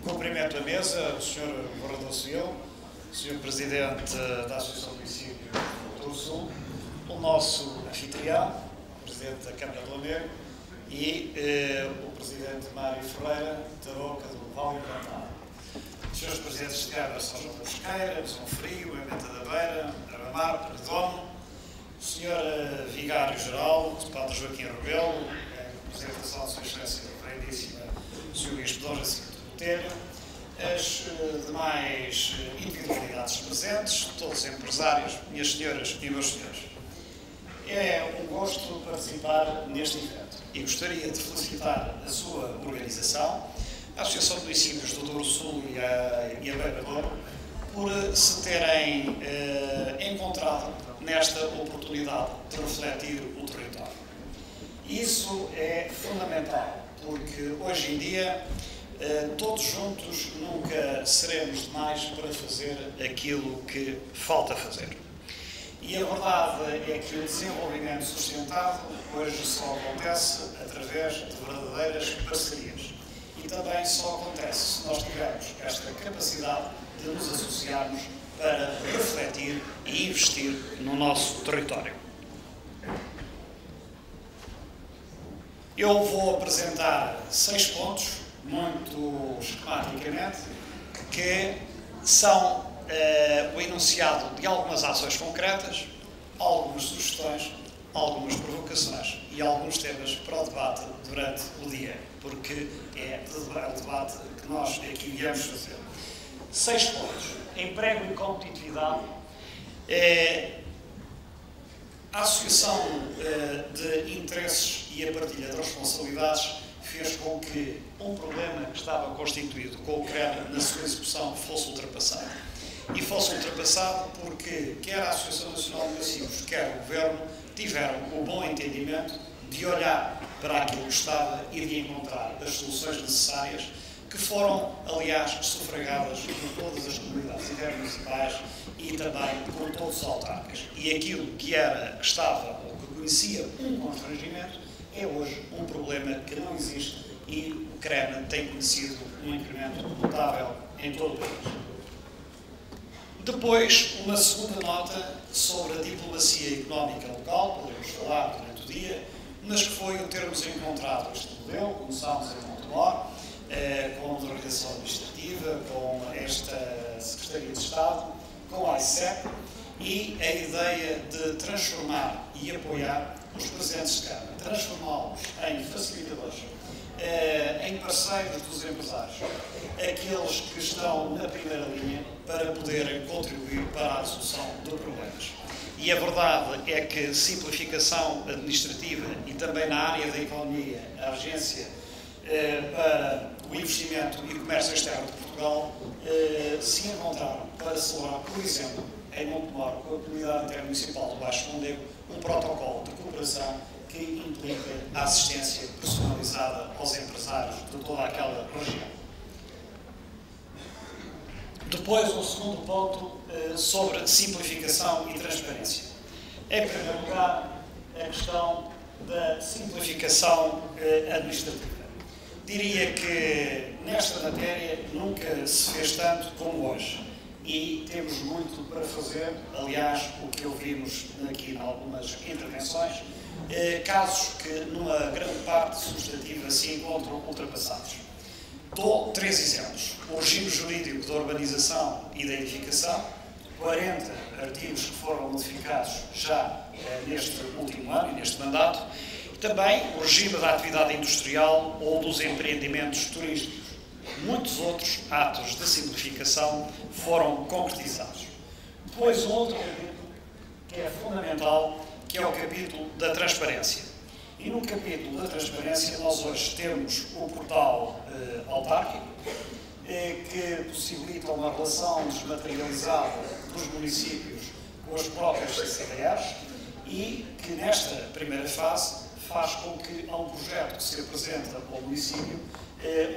Cumprimento a mesa, o Sr. Governador Civil, o Sr. Presidente da Associação de Municípios do Sul, o nosso anfitrião, o Presidente da Câmara de Lamego e o Presidente Mário Ferreira, da Boca do Vale Encantado. Os Srs. Presidentes de Câmara São João da Mosqueira, São Frio, Ementa da Beira, Armamar, Perdomo, o Sr. Vigário-Geral, o Padre Joaquim Rebelo, em representação de Sua Excelência Reverendíssima, o Sr. Bispo Dom Jacinto Botelho, as demais individualidades presentes, todos os empresários, minhas senhoras e meus senhores. É um gosto participar neste evento e gostaria de felicitar a sua organização, a Associação de Municípios do Douro Sul e a Beira Douro, por se terem encontrado nesta oportunidade de refletir o território. Isso é fundamental, porque hoje em dia todos juntos nunca seremos demais para fazer aquilo que falta fazer. E a verdade é que o desenvolvimento sustentado hoje só acontece através de verdadeiras parcerias. E também só acontece se nós tivermos esta capacidade de nos associarmos para refletir e investir no nosso território. Eu vou apresentar 6 pontos, muito esquematicamente, que são o enunciado de algumas ações concretas, algumas sugestões, algumas provocações e alguns temas para o debate durante o dia, porque é o debate que nós aqui viemos fazer. 6 pontos. Emprego e competitividade. A associação de interesses e a partilha de responsabilidades fez com que um problema que estava constituído com o CREN na sua execução fosse ultrapassado. E fosse ultrapassado porque quer a Associação Nacional de Municípios, quer o Governo, tiveram o bom entendimento de olhar para aquilo que estava e de encontrar as soluções necessárias, que foram, aliás, sufragadas por todas as comunidades intermunicipais e também por todos os autarcas. E aquilo que estava ou que conhecia um constrangimento é hoje um problema que não existe e o CREN tem conhecido um incremento notável em todo o país. Depois, uma segunda nota sobre a diplomacia económica local, podemos falar durante o dia, mas que foi o termos encontrado este modelo. Começámos em Montemor, com a organização administrativa, com esta Secretaria de Estado, com a ICEP, e a ideia de transformar e apoiar os presentes de Câmara, transformá-los em facilitadores, em parceiros dos empresários, aqueles que estão na primeira linha para poderem contribuir para a resolução de problemas. E a verdade é que simplificação administrativa e também na área da economia, a Agência para o Investimento e Comércio Externo de Portugal se encontraram para celebrar, por exemplo, em Montemor, com a Comunidade Intermunicipal do Baixo Mondego, um protocolo de cooperação que implica a assistência personalizada aos empresários de toda aquela região. Depois, o segundo ponto sobre simplificação e transparência. Em primeiro lugar, a questão da simplificação administrativa. Diria que nesta matéria nunca se fez tanto como hoje e temos muito para fazer. Aliás, o que ouvimos aqui em algumas intervenções, casos que numa grande parte substantiva se encontram ultrapassados. Dou 3 exemplos. O regime jurídico da urbanização e da edificação, 40 artigos que foram modificados já neste último ano e neste mandato, e também o regime da atividade industrial ou dos empreendimentos turísticos. Muitos outros atos de simplificação foram concretizados. Depois, um outro capítulo que é fundamental, que é o capítulo da transparência. E no capítulo da transparência nós hoje temos o portal autárquico, que possibilita uma relação desmaterializada dos municípios com as próprias CCDRs e que nesta primeira fase faz com que a um projeto que se apresenta ao município,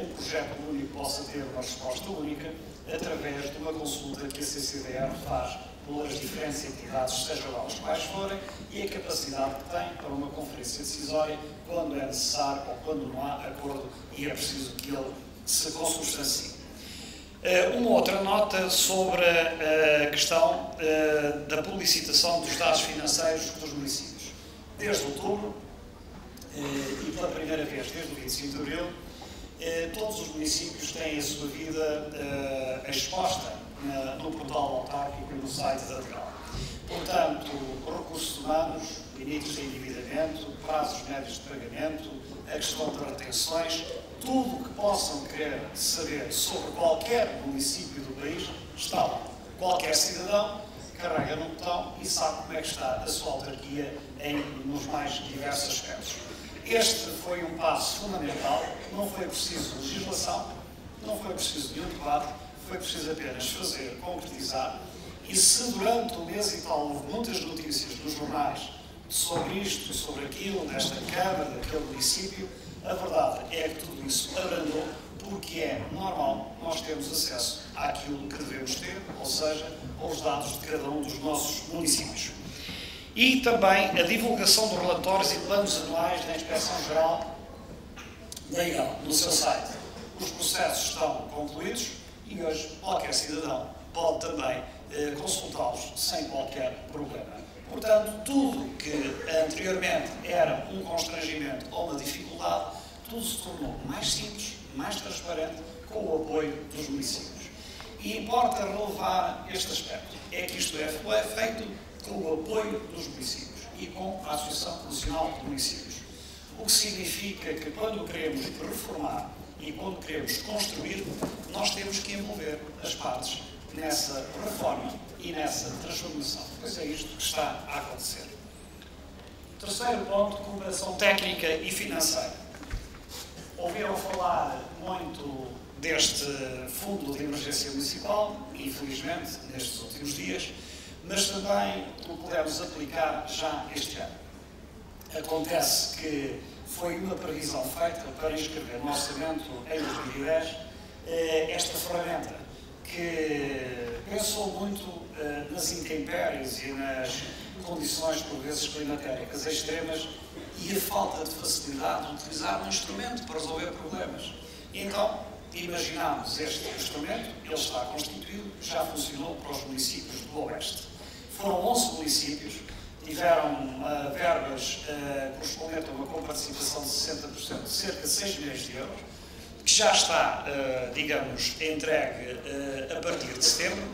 um projeto único possa ter uma resposta única através de uma consulta que a CCDR faz pelas diferentes entidades, seja lá os quais forem, e a capacidade que tem para uma conferência decisória quando é necessário ou quando não há acordo e é preciso que ele se consubstancie. Uma outra nota sobre a questão da publicitação dos dados financeiros dos municípios. Desde outubro, e pela primeira vez desde o 25 de abril, todos os municípios têm a sua vida exposta no portal autárquico e no site da DGAL. Portanto, recursos humanos, limites de endividamento, prazos médios de pagamento, a questão de retenções, tudo o que possam querer saber sobre qualquer município do país está lá. Qualquer cidadão carrega no botão e sabe como é que está a sua autarquia nos mais diversos aspectos. Este foi um passo fundamental, não foi preciso legislação, não foi preciso nenhum debate, foi preciso apenas fazer, concretizar, e se durante o mês e tal houve muitas notícias nos jornais sobre isto e sobre aquilo, nesta Câmara, daquele município, a verdade é que tudo isso abrandou, porque é normal nós termos acesso àquilo que devemos ter, ou seja, aos dados de cada um dos nossos municípios. E também a divulgação dos relatórios e planos anuais da Inspeção-Geral da IGAL no seu site. Os processos estão concluídos e hoje qualquer cidadão pode também consultá-los sem qualquer problema. Portanto, tudo que anteriormente era um constrangimento ou uma dificuldade, tudo se tornou mais simples, mais transparente, com o apoio dos municípios. E importa relevar este aspecto, é que isto é feito com o apoio dos municípios e com a Associação Nacional de Municípios. O que significa que quando queremos reformar e quando queremos construir, nós temos que envolver as partes nessa reforma e nessa transformação. Pois é isto que está a acontecer. Terceiro ponto, cooperação técnica e financeira. Ouviram falar muito deste Fundo de Emergência Municipal, infelizmente, nestes últimos dias, mas também o podemos aplicar já este ano. Acontece que foi uma previsão feita para inscrever no orçamento em 2010 esta ferramenta que pensou muito nas intempéries e nas condições, por vezes, climatéricas extremas e a falta de facilidade de utilizar um instrumento para resolver problemas. E então, imaginámos este instrumento, ele está constituído, já funcionou para os municípios do Oeste. Foram 11 municípios, tiveram verbas correspondentes a uma comparticipação de 60%, de cerca de 6 milhões de euros, que já está, digamos, entregue a partir de setembro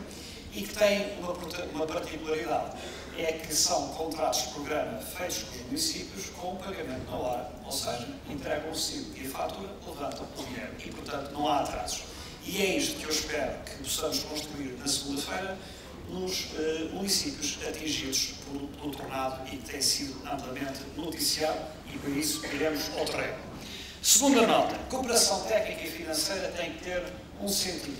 e que tem uma particularidade, é que são contratos de programa feitos com os municípios com pagamento na hora, ou seja, entregam o recibo e a fatura, levantam o dinheiro e, portanto, não há atrasos. E é isto que eu espero que possamos construir na segunda-feira nos municípios atingidos pelo tornado e que tem sido amplamente noticiado e, por isso, iremos ao terreno. Segunda nota, cooperação técnica e financeira tem que ter um sentido.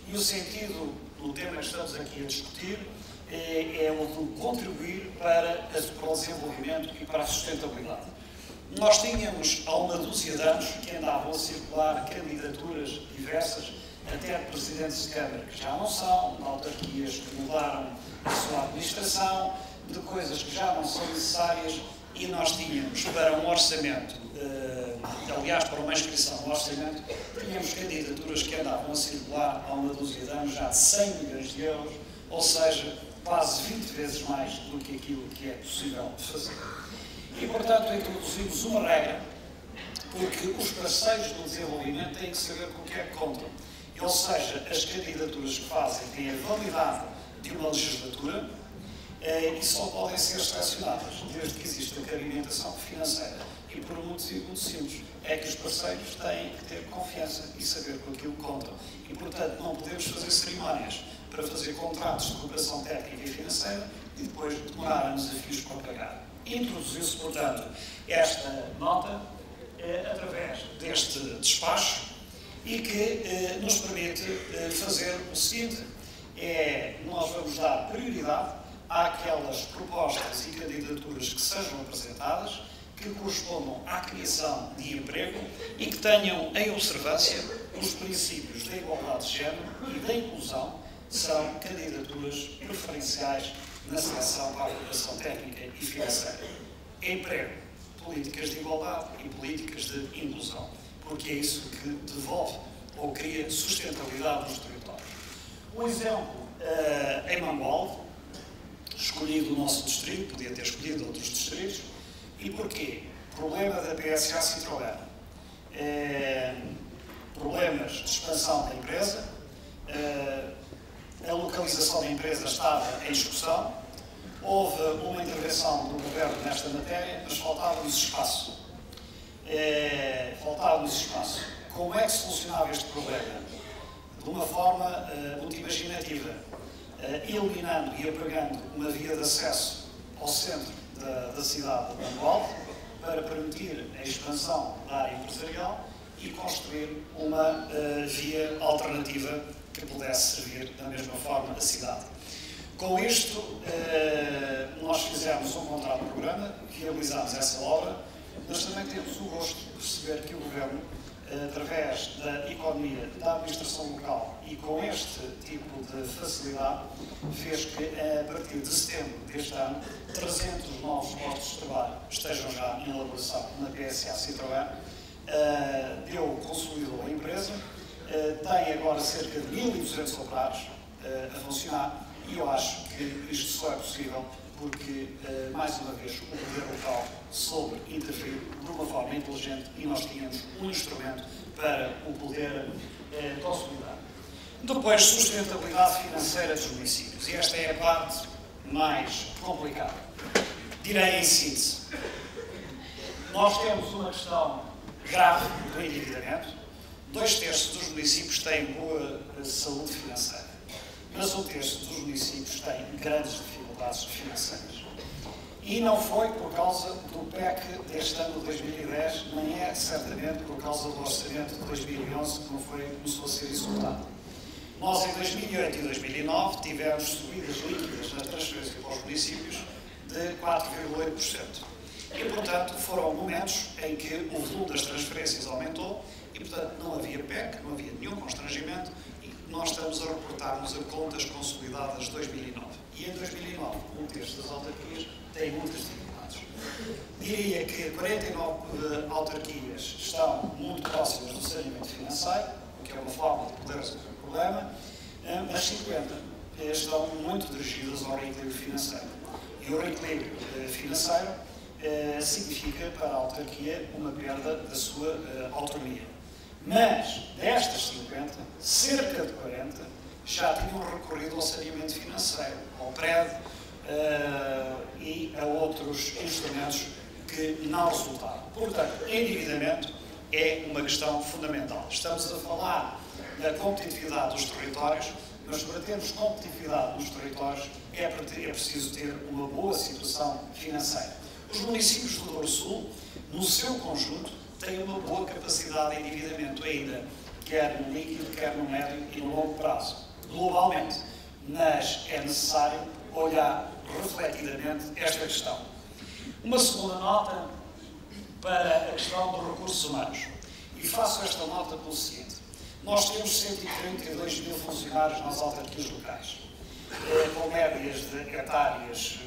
E o sentido do tema que estamos aqui a discutir é o de contribuir para o desenvolvimento e para a sustentabilidade. Nós tínhamos, há uma dúzia de anos, que andavam a circular candidaturas diversas, até de presidentes de Câmara que já não são, de autarquias que mudaram a sua administração, de coisas que já não são necessárias, e nós tínhamos para um orçamento, aliás, para uma inscrição no orçamento, tínhamos candidaturas que andavam a circular há uma dúzia de anos, já de 100 milhões de euros, ou seja, quase 20 vezes mais do que aquilo que é possível fazer. E, portanto, introduzimos uma regra, porque os parceiros do desenvolvimento têm que saber com o que é que contam. Ou seja, as candidaturas que fazem têm a validade de uma legislatura e só podem ser selecionadas desde que exista cabimentação financeira. E por um motivo muito simples, é que os parceiros têm que ter confiança e saber com aquilo que contam. E, portanto, não podemos fazer cerimónias para fazer contratos de cooperação técnica e financeira e depois demorar anos a fios para pagar. Introduziu-se, portanto, esta nota através deste despacho e que nos permite fazer o seguinte, nós vamos dar prioridade àquelas propostas e candidaturas que sejam apresentadas, que correspondam à criação de emprego e que tenham em observância os princípios da igualdade de género e da inclusão, são candidaturas preferenciais na seleção para a cooperação técnica e financeira. Emprego, políticas de igualdade e políticas de inclusão, porque é isso que devolve ou cria sustentabilidade nos territórios. Um exemplo, em Mangualde, escolhido o nosso distrito, podia ter escolhido outros distritos, e porquê? Problema da PSA Citroën. Problemas de expansão da empresa, a localização da empresa estava em discussão, houve uma intervenção do governo nesta matéria, mas faltava-nos espaço. Como é que se solucionava este problema? De uma forma muito imaginativa, eliminando e apagando uma via de acesso ao centro da cidade de Mangualde, para permitir a expansão da área empresarial e construir uma via alternativa que pudesse servir da mesma forma a cidade. Com isto, nós fizemos um contrato de programa, viabilizámos essa obra, mas também temos o gosto de perceber que o Governo, através da economia, da administração local e com este tipo de facilidade, fez que, a partir de setembro deste ano, 300 novos postos de trabalho estejam já em elaboração na PSA Citroën. Consolidou a empresa, tem agora cerca de 1.200 operários a funcionar, e eu acho que isto só é possível porque, mais uma vez, o poder local soube intervir de uma forma inteligente e nós tínhamos um instrumento para o poder consolidar. Depois, sustentabilidade financeira dos municípios. E esta é a parte mais complicada. Direi em síntese. Nós temos uma questão grave do endividamento. 2/3 dos municípios têm boa saúde financeira, mas 1/3 dos municípios têm grandes dificuldades financeiras. E não foi por causa do PEC deste ano de 2010, nem é certamente por causa do orçamento de 2011 que não começou a ser executado. Nós, em 2008 e 2009, tivemos subidas líquidas na transferência para os municípios de 4,8%. E, portanto, foram momentos em que o volume das transferências aumentou e, portanto, não havia PEC, não havia nenhum constrangimento e nós estamos a reportar-nos a contas consolidadas de 2009. E em 2009, 1/3 das autarquias têm muitas dificuldades. Diria que 49 autarquias estão muito próximas do saneamento financeiro, o que é uma forma de poder resolver o problema, mas 50 estão muito dirigidas ao reequilíbrio financeiro. E o reequilíbrio financeiro significa para a autarquia uma perda da sua autonomia. Mas, destas 50, cerca de 40 já tinham recorrido ao saneamento financeiro, ao prédio e a outros instrumentos que não resultaram. Portanto, endividamento é uma questão fundamental. Estamos a falar da competitividade dos territórios, mas para termos competitividade nos territórios é preciso ter uma boa situação financeira. Os municípios do Douro Sul, no seu conjunto, têm uma boa capacidade de endividamento ainda, quer no líquido, quer no médio e no longo prazo, globalmente. Mas é necessário olhar refletidamente esta questão. Uma segunda nota para a questão dos recursos humanos. E faço esta nota pelo seguinte. Nós temos 132 mil funcionários nas autarquias locais, com médias de etárias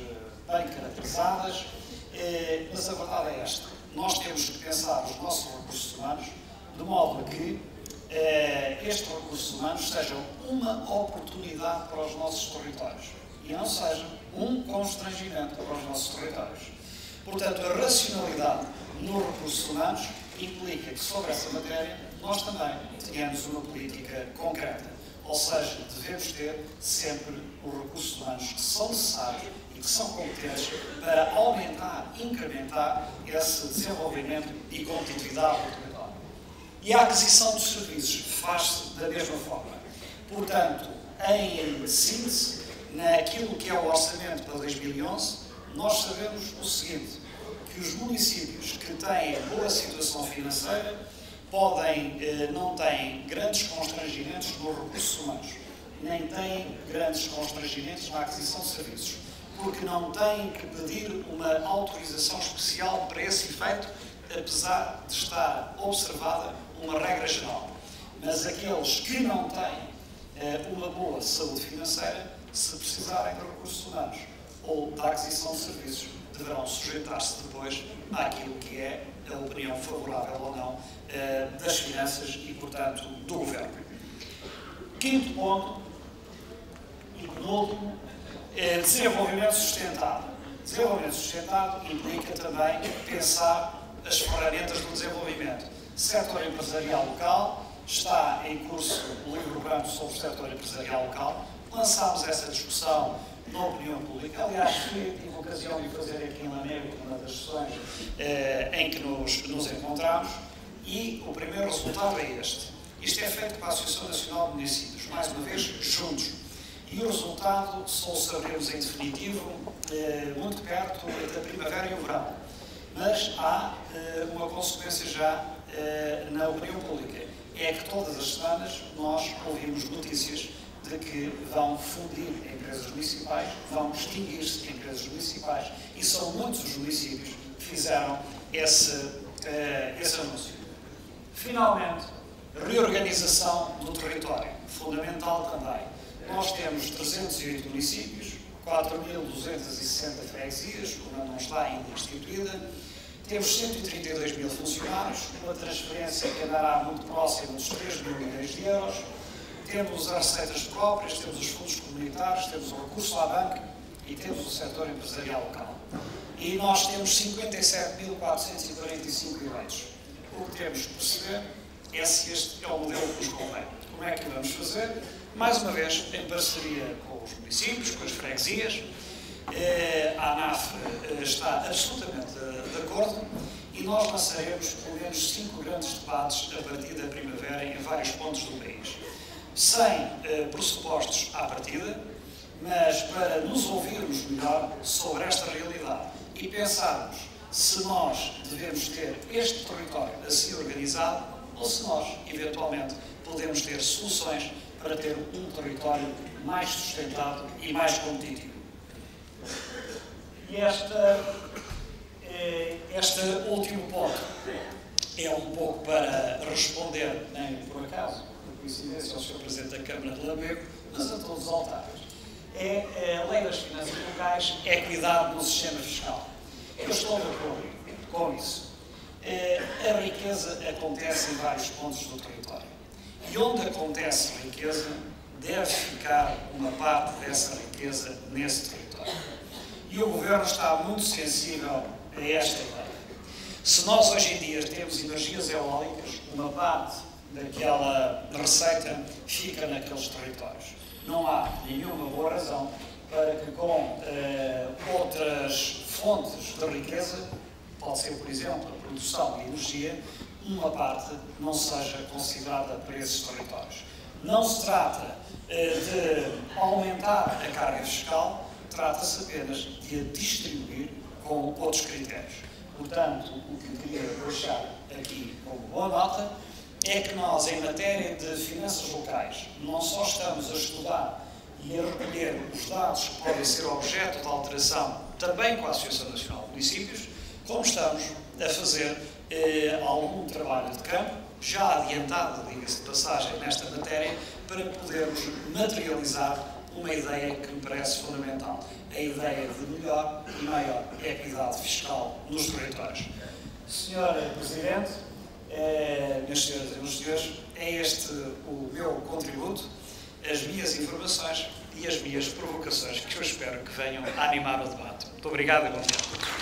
bem caracterizadas, mas a verdade é esta. Nós temos que pensar os nossos recursos humanos de modo a que estes recursos humanos sejam uma oportunidade para os nossos territórios e não sejam um constrangimento para os nossos territórios. Portanto, a racionalidade nos recursos humanos implica que, sobre essa matéria, nós também tenhamos uma política concreta. Ou seja, devemos ter sempre os recursos humanos que são necessários e que são competentes para aumentar, incrementar esse desenvolvimento e competitividade do território. E a aquisição dos serviços faz-se da mesma forma. Portanto, em síntese, naquilo que é o orçamento para 2011, nós sabemos o seguinte, que os municípios que têm boa situação financeira não têm grandes constrangimentos nos recursos humanos, nem têm grandes constrangimentos na aquisição de serviços, porque não têm que pedir uma autorização especial para esse efeito, apesar de estar observada uma regra geral. Mas aqueles que não têm uma boa saúde financeira se precisarem de recursos humanos ou da aquisição de serviços, deverão sujeitar-se depois àquilo que é a opinião favorável ou não das finanças e, portanto, do Governo. Quinto ponto e penúltimo, desenvolvimento sustentado. Desenvolvimento sustentado implica também pensar as ferramentas do desenvolvimento. Setor empresarial local, está em curso o livro branco sobre o setor empresarial local. Lançámos essa discussão na opinião pública. Aliás, tive ocasião de fazer aqui em Lamego, uma das sessões em que nos encontramos, e o primeiro resultado é este. Isto é feito com a Associação Nacional de Municípios, mais uma vez, juntos. E o resultado só o saberemos em definitivo muito perto da primavera e o verão. Mas há uma consequência já na opinião pública. É que todas as semanas nós ouvimos notícias de que vão fundir empresas municipais, vão extinguir-se empresas municipais, e são muitos os municípios que fizeram esse anúncio. Finalmente, reorganização do território, fundamental também. Nós temos 308 municípios, 4.260 freguesias, uma não está ainda instituída, temos 132 mil funcionários, uma transferência que andará muito próxima dos 3 mil milhões de euros, temos as receitas próprias, temos os fundos comunitários, temos o recurso à banca e temos o setor empresarial local. E nós temos 57.445 eleitos. O que temos que perceber é se este é o modelo que nos convém. Como é que vamos fazer? Mais uma vez, em parceria com os municípios, com as freguesias. A ANAF está absolutamente de acordo e nós lançaremos pelo menos 5 grandes debates a partir da primavera em vários pontos do país. Sem pressupostos à partida, mas para nos ouvirmos melhor sobre esta realidade e pensarmos se nós devemos ter este território assim organizado ou se nós, eventualmente, podemos ter soluções para ter um território mais sustentado e mais competitivo. E este último ponto é um pouco para responder, nem por acaso, por coincidência, ao Sr. Presidente da Câmara de Lamego, mas a todos os altares. É a lei das finanças locais, equidade no sistema fiscal. Eu estou de acordo com isso. A riqueza acontece em vários pontos do território. E onde acontece riqueza, deve ficar uma parte dessa riqueza nesse território. E o Governo está muito sensível a esta ideia. Se nós hoje em dia temos energias eólicas, uma parte daquela receita fica naqueles territórios. Não há nenhuma boa razão para que com outras fontes de riqueza, pode ser, por exemplo, a produção de energia, uma parte não seja considerada para esses territórios. Não se trata de aumentar a carga fiscal, trata-se apenas de a distribuir com outros critérios. Portanto, o que queria deixar aqui como boa nota é que nós, em matéria de finanças locais, não só estamos a estudar e a recolher os dados que podem ser objeto de alteração também com a Associação Nacional de Municípios, como estamos a fazer algum trabalho de campo, já adiantado, diga-se de passagem, nesta matéria, para podermos materializar uma ideia que me parece fundamental. A ideia de melhor e maior equidade fiscal nos territórios. Sr. Presidente, meus senhores e meus senhores, é este o meu contributo, as minhas informações e as minhas provocações, que eu espero que venham a animar o debate. Muito obrigado e bom dia.